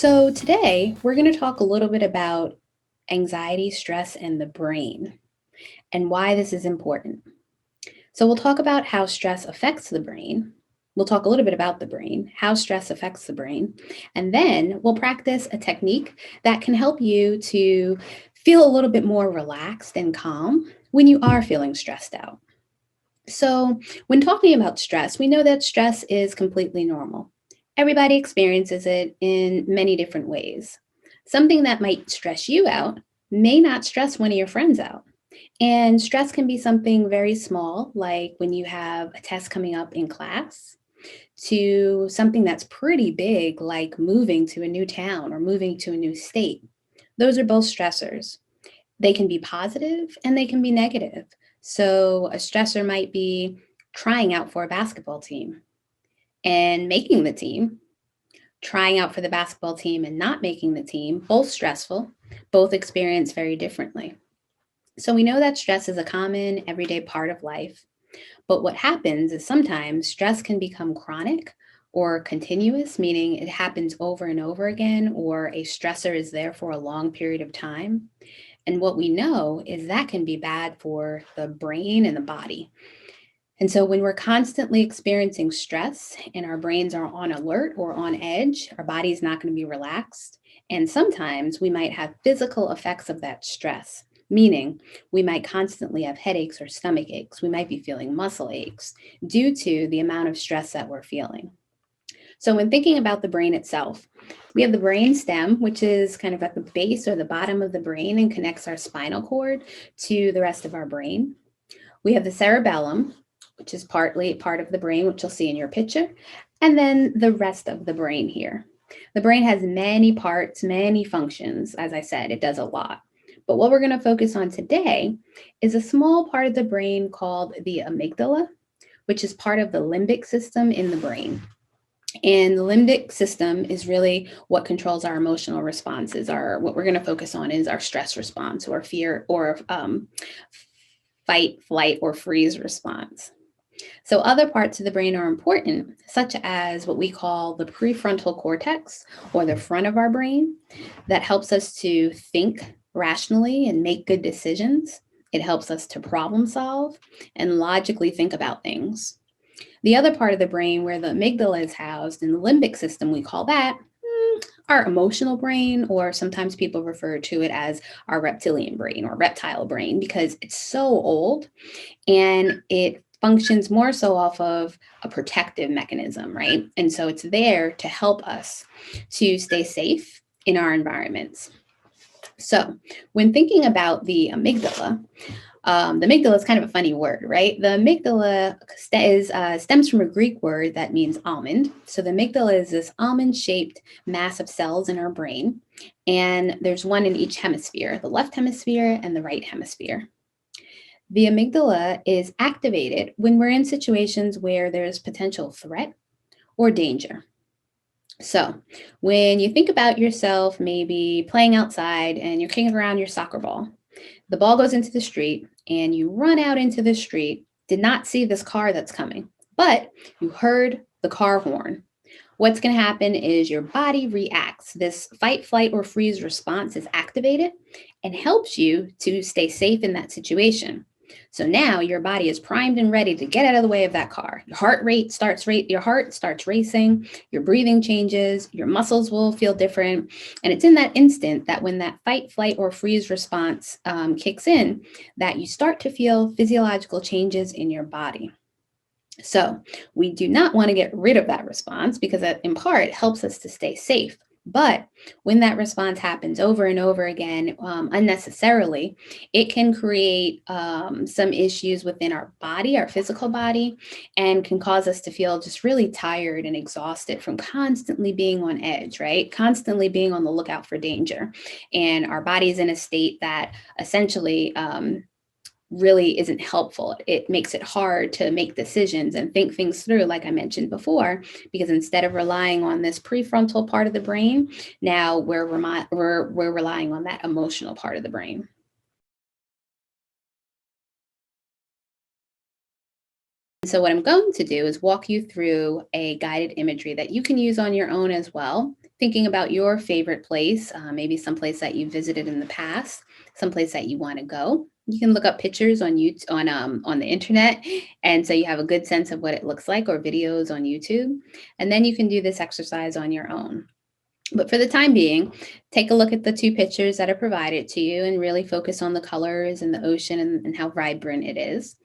So, today we're going to talk a little bit about anxiety, stress, and the brain and why this is important. So, we'll talk about how stress affects the brain. We'll talk a little bit about the brain, how stress affects the brain, and then we'll practice a technique that can help you to feel a little bit more relaxed and calm when you are feeling stressed out. So, when talking about stress, we know that stress is completely normal. Everybody experiences it in many different ways. Something that might stress you out may not stress one of your friends out. And stress can be something very small, like when you have a test coming up in class, to something that's pretty big, like moving to a new town or moving to a new state. Those are both stressors. They can be positive and they can be negative. So, a stressor might be trying out for a basketball team and making the team, trying out for the basketball team and not making the team, both stressful, both experience very differently. So, we know that stress is a common everyday part of life. But what happens is sometimes stress can become chronic or continuous, meaning it happens over and over again, or a stressor is there for a long period of time. And what we know is that can be bad for the brain and the body. And so when we're constantly experiencing stress and our brains are on alert or on edge, our body's not going to be relaxed. And sometimes we might have physical effects of that stress, meaning we might constantly have headaches or stomach aches. We might be feeling muscle aches due to the amount of stress that we're feeling. So, when thinking about the brain itself, we have the brain stem, which is kind of at the base or the bottom of the brain and connects our spinal cord to the rest of our brain. We have the cerebellum, which is partly part of the brain, which you'll see in your picture, and then the rest of the brain here. The brain has many parts, many functions. As I said, it does a lot. But what we're going to focus on today is a small part of the brain called the amygdala, which is part of the limbic system in the brain. And the limbic system is really what controls our emotional responses. What we're going to focus on is our stress response or fear or fight, flight, or freeze response. So, other parts of the brain are important, such as what we call the prefrontal cortex or the front of our brain, that helps us to think rationally and make good decisions. It helps us to problem solve and logically think about things. The other part of the brain where the amygdala is housed in the limbic system, we call that our emotional brain, or sometimes people refer to it as our reptilian brain or reptile brain because it's so old and it functions more so off of a protective mechanism, right? And so it's there to help us to stay safe in our environments. So, when thinking about the amygdala is kind of a funny word, right? The amygdala stems from a Greek word that means almond. So the amygdala is this almond-shaped mass of cells in our brain, and there's one in each hemisphere, the left hemisphere and the right hemisphere. The amygdala is activated when we're in situations where there's potential threat or danger. So, when you think about yourself maybe playing outside and you're kicking around your soccer ball, the ball goes into the street and you run out into the street, did not see this car that's coming, but you heard the car horn. What's going to happen is your body reacts. This fight, flight, or freeze response is activated and helps you to stay safe in that situation. So now your body is primed and ready to get out of the way of that car. Your heart starts racing, your breathing changes, your muscles will feel different. And it's in that instant that when that fight, flight, or freeze response kicks in, that you start to feel physiological changes in your body. So we do not want to get rid of that response because that in part helps us to stay safe. But when that response happens over and over again unnecessarily, it can create some issues within our body, our physical body, and can cause us to feel just really tired and exhausted from constantly being on edge, right? Constantly being on the lookout for danger. And our body's in a state that essentially really isn't helpful. It makes it hard to make decisions and think things through, like I mentioned before, because instead of relying on this prefrontal part of the brain, now we're relying on that emotional part of the brain. So what I'm going to do is walk you through a guided imagery that you can use on your own as well thinking about your favorite place, maybe someplace that you visited in the past, someplace that you want to go. You can look up pictures on YouTube, on the internet, and so you have a good sense of what it looks like, or videos on YouTube, and then you can do this exercise on your own. But for the time being, take a look at the two pictures that are provided to you and really focus on the colors and the ocean and how vibrant it is.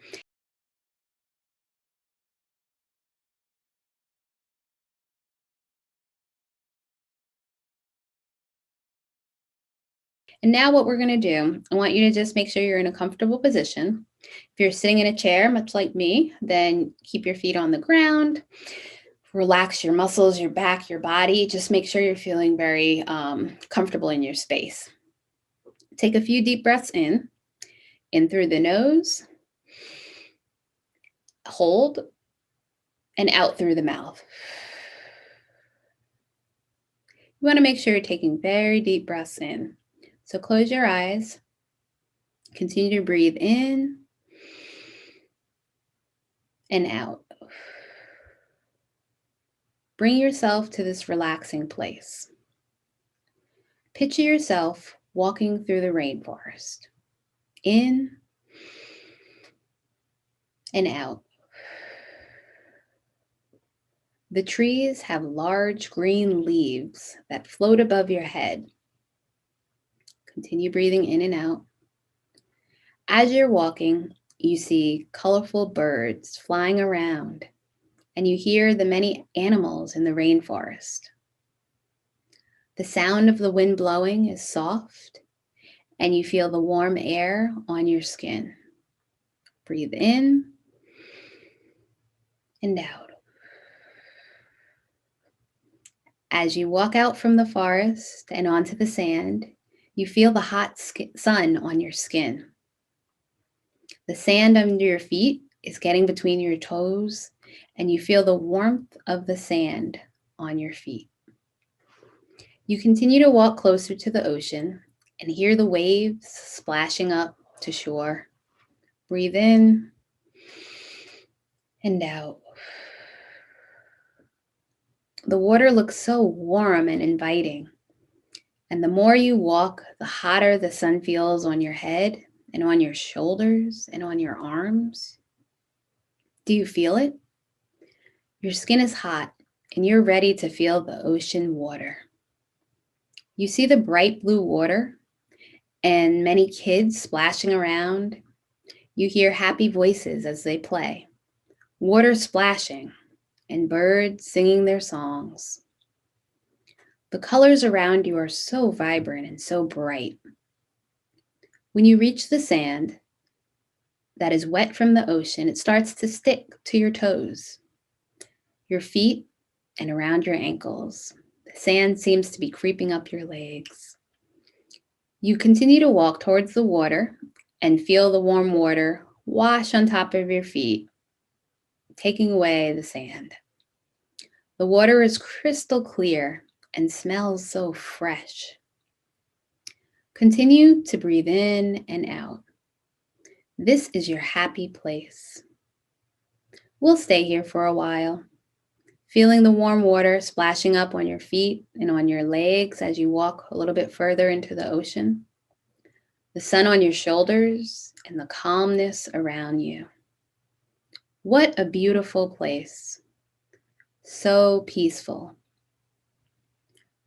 And now what we're going to do, I want you to just make sure you're in a comfortable position. If you're sitting in a chair, much like me, then keep your feet on the ground. Relax your muscles, your back, your body. Just make sure you're feeling very comfortable in your space. Take a few deep breaths in through the nose, hold, and out through the mouth. You want to make sure you're taking very deep breaths in. So close your eyes, continue to breathe in and out. Bring yourself to this relaxing place. Picture yourself walking through the rainforest, in and out. The trees have large green leaves that float above your head. Continue breathing in and out. As you're walking, you see colorful birds flying around, and you hear the many animals in the rainforest. The sound of the wind blowing is soft, and you feel the warm air on your skin. Breathe in and out. As you walk out from the forest and onto the sand, you feel the hot sun on your skin. The sand under your feet is getting between your toes, and you feel the warmth of the sand on your feet. You continue to walk closer to the ocean and hear the waves splashing up to shore. Breathe in and out. The water looks so warm and inviting. And the more you walk, the hotter the sun feels on your head and on your shoulders and on your arms. Do you feel it? Your skin is hot and you're ready to feel the ocean water. You see the bright blue water and many kids splashing around. You hear happy voices as they play, water splashing and birds singing their songs. The colors around you are so vibrant and so bright. When you reach the sand that is wet from the ocean, it starts to stick to your toes, your feet, and around your ankles. The sand seems to be creeping up your legs. You continue to walk towards the water and feel the warm water wash on top of your feet, taking away the sand. The water is crystal clear and smells so fresh. Continue to breathe in and out. This is your happy place. We'll stay here for a while, feeling the warm water splashing up on your feet and on your legs as you walk a little bit further into the ocean, the sun on your shoulders, and the calmness around you. What a beautiful place. So peaceful.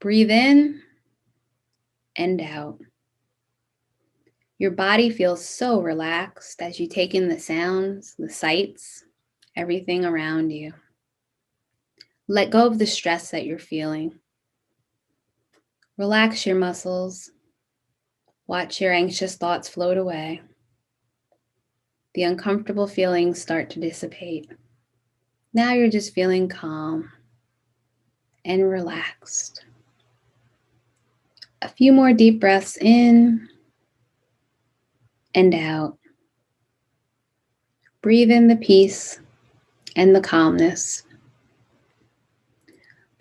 Breathe in and out. Your body feels so relaxed as you take in the sounds, the sights, everything around you. Let go of the stress that you're feeling. Relax your muscles. Watch your anxious thoughts float away. The uncomfortable feelings start to dissipate. Now you're just feeling calm and relaxed. A few more deep breaths in and out. Breathe in the peace and the calmness.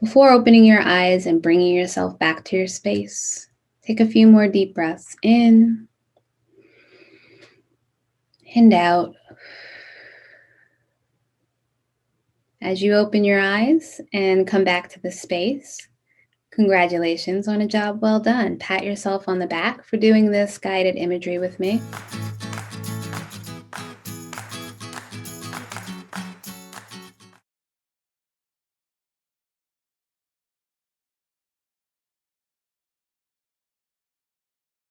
Before opening your eyes and bringing yourself back to your space, take a few more deep breaths in and out. As you open your eyes and come back to the space, Congratulations on a job well done. Pat yourself on the back for doing this guided imagery with me.